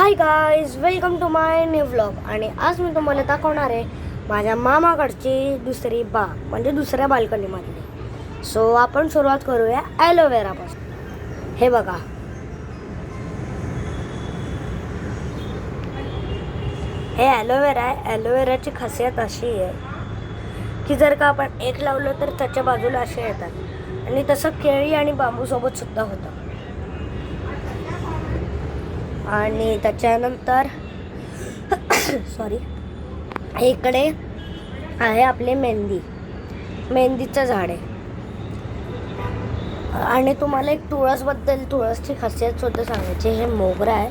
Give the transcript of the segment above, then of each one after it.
High guys, welcome to my new vlog. आणि आज मी तुम्हाला दाखवणार आहे माझ्या मामाकडची दुसरी बाग, म्हणजे दुसऱ्या बाल्कनीमधली. सो आपण सुरुवात करूया ॲलोवेरापासून. हे बघा, हे ॲलोवेरा आहे. ॲलोवेराची खासियत अशी आहे की जर का आपण एक लावलं तर त्याच्या बाजूला असे येतात, आणि तसं केळी आणि बांबूसोबत सुद्धा होतं. आणि त्याच्यानंतर सॉरी, इकडे आहे आपले मेहंदीचं झाड आहे. आणि तुम्हाला एक तुळसची खासियत सुद्धा सांगायची. हे मोगरा आहे.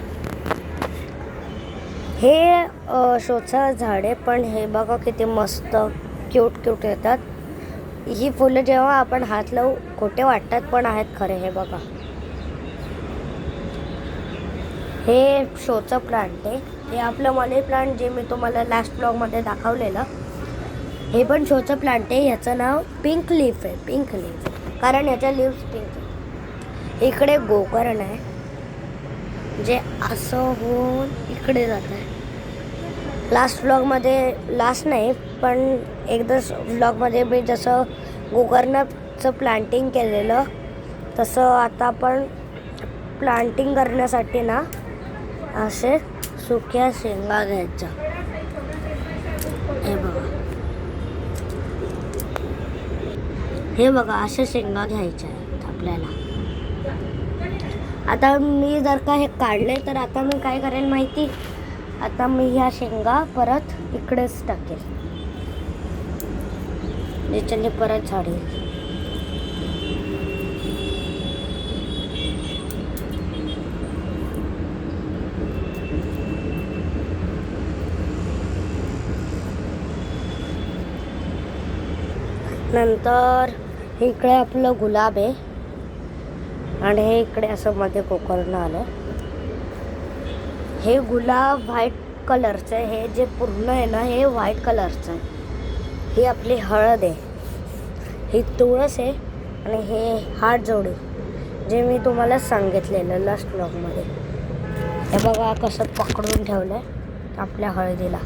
हे शोचं झाड आहे, पण हे बघा किती मस्त क्यूट येतात. ही फुलं जेव्हा आपण हात लावू खोटे वाटतात, पण आहेत खरे. हे बघा, हे शोचं प्लांट आहे. हे आपलं मनी प्लांट जे मी तुम्हाला लास्ट ब्लॉगमध्ये दाखवलेलं, हे पण शोचं प्लांट आहे. ह्याचं नाव पिंक लीफ आहे. पिंक लीफ कारण ह्याच्या लीव्स पिंक आहे. इकडे गोकर्ण आहे, जे असं होऊन इकडे जात आहे. लास्ट नाही, पण एकदाच व्लॉगमध्ये मी जसं गोकर्णाचं प्लांटिंग केलेलं, तसं आता आपण प्लांटिंग करण्यासाठी ना असे सुक्या शेंगा घ्यायच्या. हे बघा अशा शेंगा घ्यायच्या आहेत आपल्याला. आता मी जर का हे काढले तर आता मी काय करेन माहिती, आता मी ह्या शेंगा परत इकडेच टाकेल, ज्याच्याने परत झाडेल. नंतर इकडे आपलं गुलाब आहे, आणि हे इकडे असं मध्ये गोकर्ण आलं. हे गुलाब व्हाईट कलरचं आहे. हे जे पूर्ण आहे ना, हे व्हाईट कलरचं आहे. ही आपली हळद आहे. ही तुळस आहे, आणि हे हात जोडी जे मी तुम्हाला सांगितलेलं लास्ट ब्लॉगमध्ये. हे बघा कसं पकडून ठेवलं आहे आपल्या हळदीला.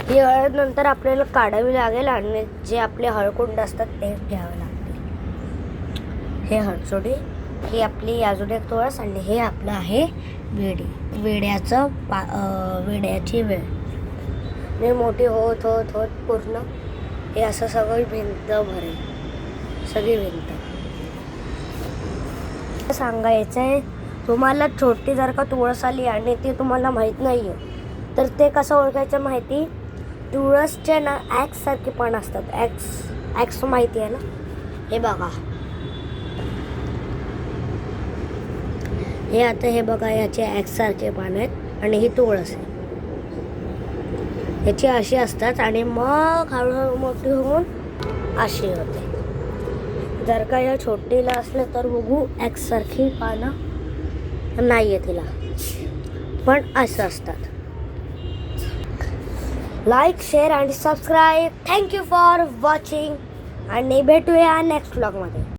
ही हळद नंतर आपल्याला काढावी लागेल, आणि जे आपले हळकुंड असतात ते घ्यावे लागतील. हे हळदजोडी, ही आपली अजून एक तुळस, आणि हे आपलं आहे वेड्याची वेळ. मी मोठी होत पूर्ण हे असं सगळी भिंत भरेल, सगळी भिंत. सांगायचं आहे तुम्हाला, छोटी जर का तुळस आली आणि ती तुम्हाला माहीत नाही आहे तर ते कसं ओळखायचं माहिती, तुळसचे ना ॲक्स सारखे पान असतात. ॲक्स माहिती आहे ना. हे बघा, हे आता हे बघा, याचे ॲक्स सारखे पान आहेत, आणि ही तुळस आहे. ह्याची अशी असतात, आणि मग हळूहळू मोठी होऊन अशी होते. जर का या छोटीला असलं तर बघू ॲक्स सारखी पानं नाही आहे तिला, पण असं असतात. लाईक, शेअर आणि सबस्क्राईब. थँक्यू फॉर वॉचिंग, आणि भेटूया नेक्स्ट व्लॉगमध्ये.